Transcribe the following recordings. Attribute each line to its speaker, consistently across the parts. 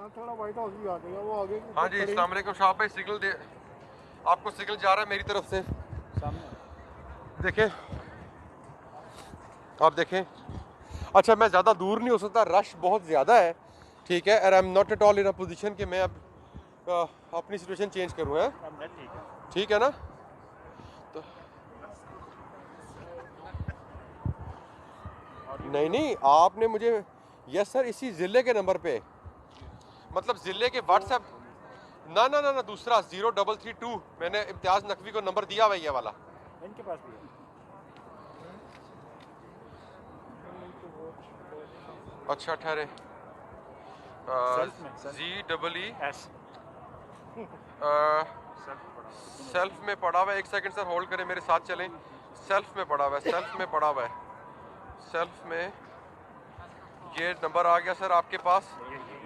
Speaker 1: थोड़ा white house भी आ गया, वो आगे।
Speaker 2: हाँ जी, अस्सलाम वालेकुम। शाह भाई सिग्नल दे, आपको सिग्नल जा रहा है मेरी तरफ से, सामने देखें, आप देखें। अच्छा, मैं ज़्यादा दूर नहीं हो सकता, रश बहुत ज़्यादा है, ठीक है। और I am not at all in a position कि मैं अब अपनी सिचुएशन चेंज करूँ, है ठीक है ना। तो नहीं, आपने मुझे, यस सर, इसी ज़िले के नंबर पे, मतलब ज़िले के व्हाट्सएप, ना दूसरा 0332, मैंने इम्तियाज़ नकवी को नंबर दिया हुआ ये वाला,
Speaker 3: इनके पास भी है।
Speaker 2: अच्छा ठहरे, ZEE सेल्फ में पड़ा हुआ है। एक सेकंड सर होल्ड करें, मेरे साथ चलें। सेल्फ में पड़ा हुआ है, सेल्फ में पड़ा हुआ है, सेल्फ में ये नंबर आ गया सर आपके पास,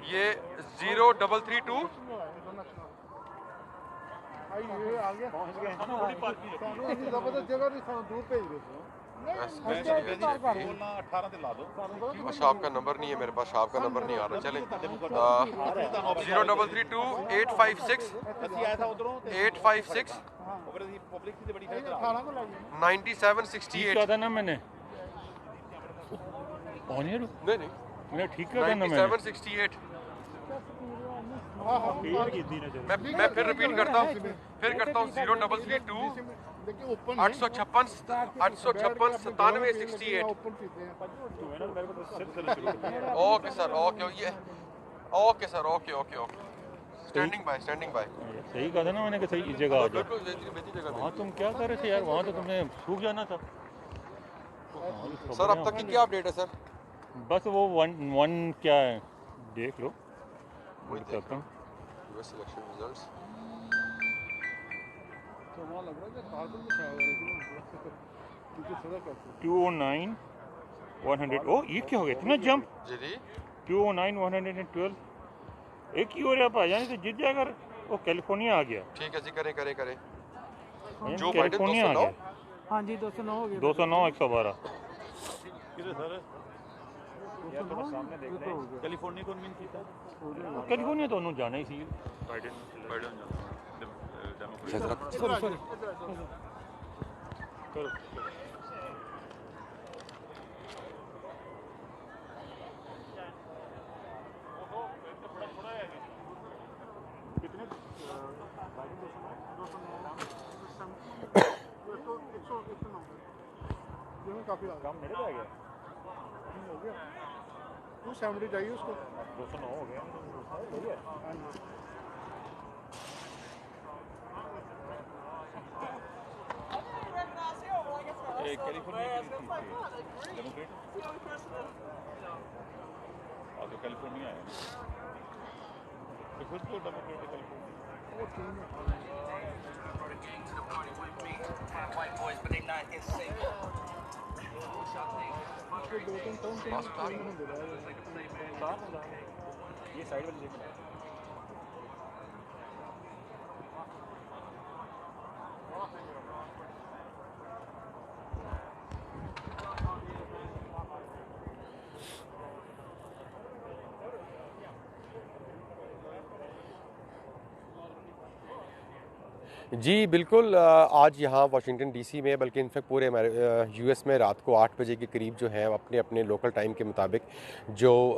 Speaker 2: ये 0332।
Speaker 1: ये आ गया,
Speaker 3: पहुंच गए।
Speaker 1: जबरदस्त जगह भी दूर भेज देते हैं।
Speaker 2: अच्छा, आपका नंबर नहीं है मेरे पास, आपका नंबर नहीं आ रहा। चले 0332 856 9768।
Speaker 3: था ना मैंने
Speaker 2: नहीं,
Speaker 3: मैंने ठीक किया था ना मैंने।
Speaker 2: 9768। मैं फिर रिपीट करता हूँ, 0332 856 9768। Okay sir, okay sir, okay. Standing bye.
Speaker 3: सही कहा था ना मैंने कि सही जगह आ जाओ। वहाँ तुम क्या कर रहे थे यार, वहाँ तो तुमने सूख जाना था।
Speaker 2: सर अब तक की क्या अपडेट है सर?
Speaker 3: बस वो वन क्या है देख लो,
Speaker 2: वही
Speaker 3: बताता हूँ।
Speaker 2: यूएस इलेक्शन रिजल्ट्स
Speaker 1: तो वहाँ लग रहा है कि कारगिल में शायद है, लेकिन क्योंकि सड़क है
Speaker 3: 209 100। ओ ये क्या हो गया इतना जंप?
Speaker 2: जी
Speaker 3: 209 112 एक ही हो रहा भाईजान, तो जीत जाएगा। वो कैलिफोर्निया आ गया।
Speaker 2: ठीक है जी, करें।
Speaker 3: जो कैलिफोर्निया आ गया।
Speaker 1: हाँ जी 209 हो गया।
Speaker 3: 209 112। कैलिफोर्निया तो उन्होंने जाना ही सी।
Speaker 1: काफी
Speaker 3: काम मेरे पे आ गया।
Speaker 1: हो गया 270 चाहिए उसको।
Speaker 3: 209 हो गया। कैलिफोर्निया कैलिफोर्निया है तो खुद को डेमोक्रेट ये साइड वाली देखना।
Speaker 2: जी बिल्कुल, आज यहाँ वाशिंगटन डीसी में, बल्कि इनफैक्ट पूरे यूएस में रात को 8 बजे के करीब जो है अपने अपने लोकल टाइम के मुताबिक, जो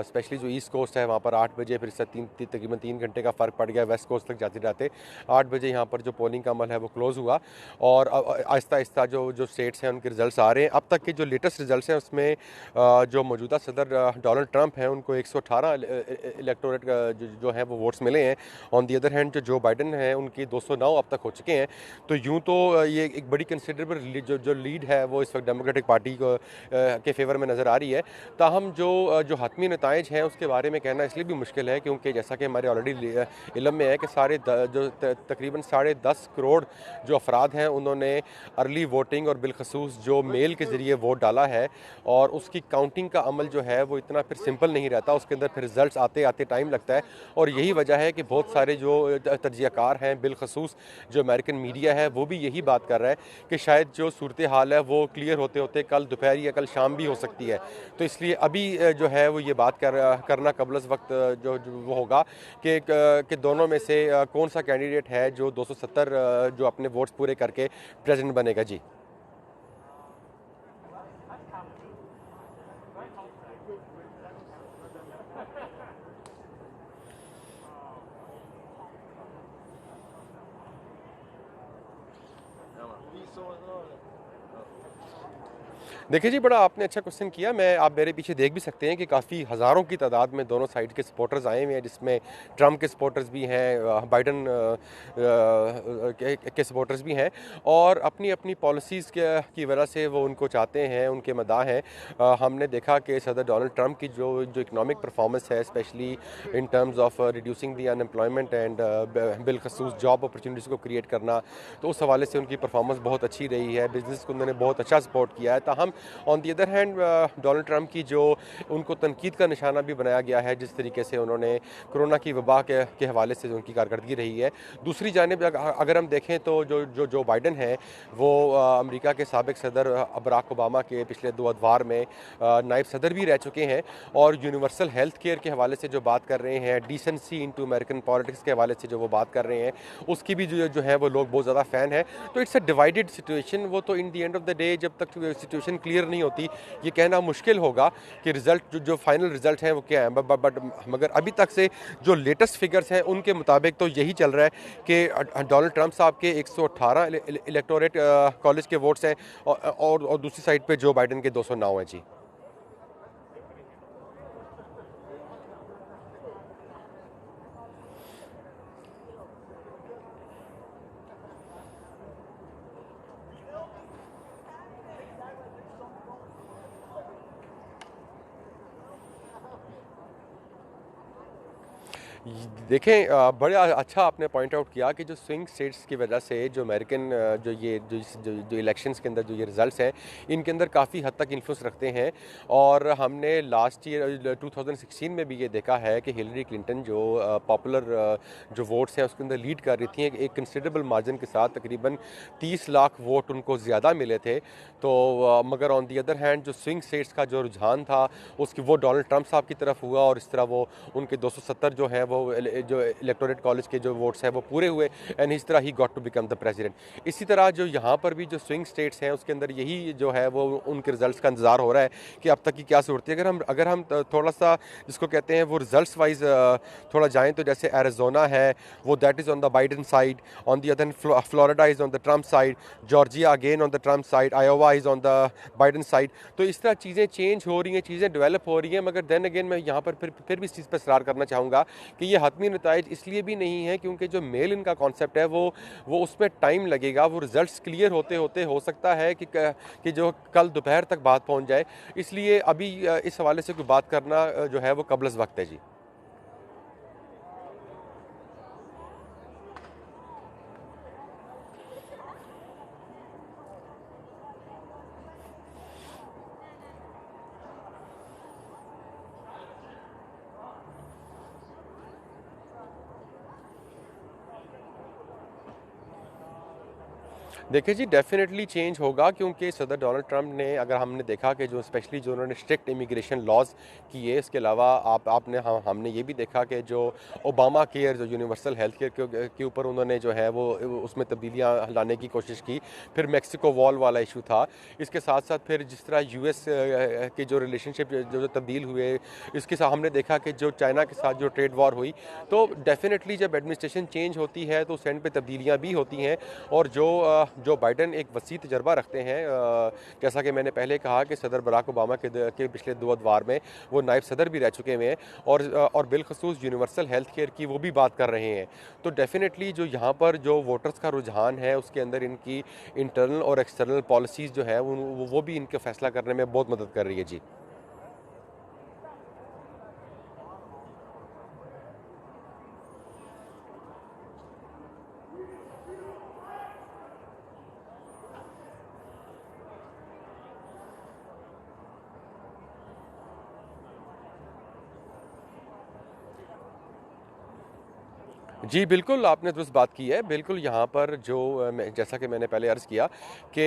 Speaker 2: स्पेशली जो ईस्ट कोस्ट है वहाँ पर 8 बजे, फिर इससे तकरीबन 3 घंटे का फ़र्क पड़ गया वेस्ट कोस्ट तक जाते जाते। 8 बजे यहाँ पर जो पोलिंग का अमल है वो क्लोज़ हुआ और आहिस्ता आहिस्ता जो स्टेट्स हैं उनके रिजल्ट्स आ रहे हैं। अब तक के जो लेटेस्ट रिजल्ट्स हैं उसमें जो मौजूदा सदर डोनाल्ड ट्रंप हैं उनको 118 इलेक्टोरेट जो है वो वोट्स मिले हैं। ऑन दी अदर हैंड जो बाइडन हैं उनकी 209 अब तक हो चुके हैं। तो यूं तो ये एक बड़ी कंसिडरेबल जो लीड है वो इस वक्त डेमोक्रेटिक पार्टी के फेवर में नज़र आ रही है। ताहम जो हतमी नताइज हैं उसके बारे में कहना इसलिए भी मुश्किल है क्योंकि जैसा कि हमारे ऑलरेडी इल्म में है कि तकरीबन 10.5 करोड़ जो अफराद हैं उन्होंने अर्ली वोटिंग और बिलखसूस जो मेल के ज़रिए वोट डाला है, और उसकी काउंटिंग का अमल जो है वो इतना फिर सिंपल नहीं रहता, उसके अंदर फिर रिजल्ट्स आते आते टाइम लगता है। और यही वजह है कि बहुत सारे जो तजियाकार हैं बिलखसूस जो अमेरिकन मीडिया है वो भी यही बात कर रहा है कि शायद जो सूरत हाल है वो क्लियर होते होते कल दोपहर या कल शाम भी हो सकती है। तो इसलिए अभी जो है वो ये बात करना कबल वक्त जो वो होगा कि दोनों में से कौन सा कैंडिडेट है जो 270 जो अपने वोट्स पूरे करके प्रेसिडेंट बनेगा जी। देखिए जी, बड़ा आपने अच्छा क्वेश्चन किया। आप मेरे पीछे देख भी सकते हैं कि काफ़ी हज़ारों की तादाद में दोनों साइड के सपोर्टर्स आए हुए हैं, जिसमें ट्रम्प के सपोर्टर्स भी हैं, बाइडन के सपोर्टर्स भी हैं, और अपनी अपनी पॉलिसीज़ की वजह से वो उनको चाहते हैं, उनके मदाह हैं। हमने देखा कि सदर डोनाल्ड ट्रम्प की जो इकनॉमिक परफॉर्मेंस है, specially in terms of reducing the unemployment and बिलखसूस जॉब अपॉर्चुनिटीज़ को क्रिएट करना, तो उस हवाले से उनकी परफॉर्मेंस बहुत अच्छी रही है। बिजनेस को उन्होंने बहुत अच्छा सपोर्ट किया है। ताहम on the other hand Donald Trump की जो उनको तनकीद का निशाना भी बनाया गया है, जिस तरीके से उन्होंने कोरोना की वबा के हवाले से उनकी कारकर्दगी रही है। दूसरी जानिब अगर हम देखें तो जो बाइडन है वो अमेरिका के साबिक सदर बराक ओबामा के पिछले 2 अदवार में नायब सदर भी रह चुके हैं, और यूनिवर्सल हेल्थ केयर के हवाले से जो बात कर रहे हैं, डिसेंसी इनटू अमेरिकन पॉलिटिक्स के हवाले से जो वो बात कर रहे हैं, उसकी भी जो है वो लोग बहुत ज़्यादा फ़ैन है। तो इट्स अ डिवाइडेड सिचुएशन। वो तो इन दी एंड ऑफ द डे जब तक सिचुएशन क्लियर नहीं होती, ये कहना मुश्किल होगा कि रिजल्ट जो फाइनल रिजल्ट हैं वो क्या है। बट मगर अभी तक से जो लेटेस्ट फिगर्स हैं उनके मुताबिक तो यही चल रहा है कि डोनाल्ड ट्रंप साहब के 118 इलेक्टोरेट कॉलेज के वोट्स हैं, और दूसरी साइड पे जो बाइडन के 209 हैं जी। देखें, बड़ा अच्छा आपने पॉइंट आउट किया कि जो स्विंग स्टेट्स की वजह से जो अमेरिकन जो इलेक्शंस के अंदर जो ये रिजल्ट्स हैं, इनके अंदर काफ़ी हद तक इन्फ्लुएंस रखते हैं। और हमने लास्ट ईयर 2016 में भी ये देखा है कि हिलरी क्लिंटन जो पॉपुलर जो वोट्स हैं उसके अंदर लीड कर रही थी एक कंसिडरेबल मार्जिन के साथ, तकरीबन 30 लाख वोट उनको ज़्यादा मिले थे। तो मगर ऑन दी अदर हैंड जो स्विंग स्टेट्स का जो रुझान था वो डोनाल्ड ट्रंप साहब की तरफ हुआ, और इस तरह वो उनके 270 जो हैं वो जो इलेक्टोरेट कॉलेज के जो वोट्स हैं वो पूरे हुए, एंड इस तरह ही got to become the president. इसी तरह जो यहाँ पर भी जो स्विंग स्टेट्स हैं उसके अंदर यही जो है वो उनके रिजल्ट्स का इंतजार हो रहा है कि अब तक की क्या सूरत है। अगर हम थोड़ा सा जिसको कहते हैं वो रिजल्ट्स वाइज थोड़ा जाएं, तो जैसे एरिजोना है वो that is on the Biden side, on the other Florida is on the Trump side, Georgia again on the Trump side, Iowa is on the Biden side. तो इस तरह चीज़ें चेंज हो रही हैं, चीज़ें डेवलप हो रही हैं। मगर देन अगेन मैं यहाँ पर फिर भी इस चीज़ पर इसरार करना चाहूँगा कि ये हतमी नताइज इसलिए भी नहीं है क्योंकि जो मेल इनका कॉन्सेप्ट है वो उसमें टाइम लगेगा। वो रिजल्ट्स क्लियर होते होते हो सकता है कि जो कल दोपहर तक बात पहुँच जाए। इसलिए अभी इस हवाले से कोई बात करना जो है वो कबल वक्त है जी। देखिए जी, डेफिनेटली चेंज होगा क्योंकि सदर डोनाल्ड ट्रंप ने, अगर हमने देखा कि जो स्पेशली जो उन्होंने स्ट्रिक्ट इमिग्रेशन लॉज किए, इसके अलावा हमने ये भी देखा कि जो ओबामा केयर, जो यूनिवर्सल हेल्थ केयर के ऊपर उन्होंने जो है वो उसमें तब्दीलियाँ लाने की कोशिश की। फिर मैक्सिको वॉल वाला इशू था। इसके साथ साथ फिर जिस तरह यूएस के जो रिलेशनशिप जो तब्दील हुए, इसके साथ हमने देखा कि जो चाइना के साथ जो ट्रेड वॉर हुई, तो डेफिनेटली जब एडमिनिस्ट्रेशन चेंज होती है तो उस एंड पे तब्दीलियाँ भी होती हैं। और जो बाइडन एक वसी तजर्बा रखते हैं, जैसा कि मैंने पहले कहा कि सदर बराक ओबामा के पिछले 2 अदवार में वो नायब सदर भी रह चुके हुए हैं, और बिलखसूस यूनिवर्सल हेल्थ केयर की वो भी बात कर रहे हैं। तो डेफिनेटली जो यहाँ पर जो वोटर्स का रुझान है उसके अंदर इनकी इंटरनल और एक्सटर्नल पॉलिसीज़ जो है वो भी इनका फैसला करने में बहुत मदद कर रही है जी। जी, बिल्कुल, आपने दुरुस्त बात की है। बिल्कुल यहाँ पर जो जैसा कि मैंने पहले अर्ज़ किया कि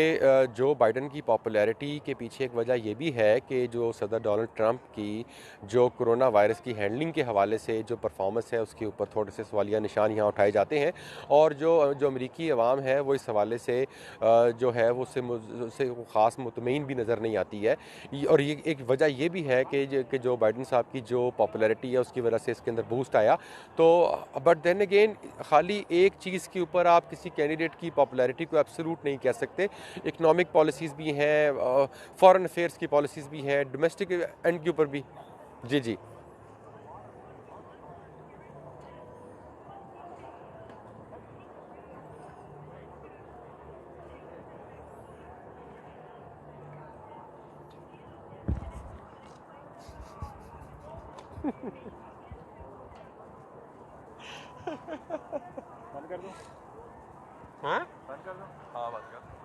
Speaker 2: जो बाइडेन की पॉपुलैरिटी के पीछे एक वजह ये भी है कि जो सदर डोनाल्ड ट्रंप की जो कोरोना वायरस की हैंडलिंग के हवाले से जो परफॉर्मेंस है उसके ऊपर थोड़े से सवालिया निशान यहाँ उठाए जाते हैं और जो अमरीकी अवाम है वो इस हवाले से जो है वो उससे ख़ास मुतमईन भी नज़र नहीं आती है। और ये एक वजह ये भी है कि जो बाइडेन साहब की जो पॉपुलैरिटी है उसकी वजह से इसके अंदर बूस्ट आया। तो बट देन अगेन खाली एक चीज़ के ऊपर आप किसी कैंडिडेट की पॉपुलैरिटी को एब्सोल्यूट नहीं कह सकते। इकोनॉमिक पॉलिसीज़ भी हैं, फॉरेन अफेयर्स की पॉलिसीज़ भी हैं, डोमेस्टिक एंड के ऊपर भी। जी जी।
Speaker 3: बंद कर दूं?
Speaker 2: हाँ
Speaker 3: बंद कर दूं?
Speaker 2: हाँ, बात कर।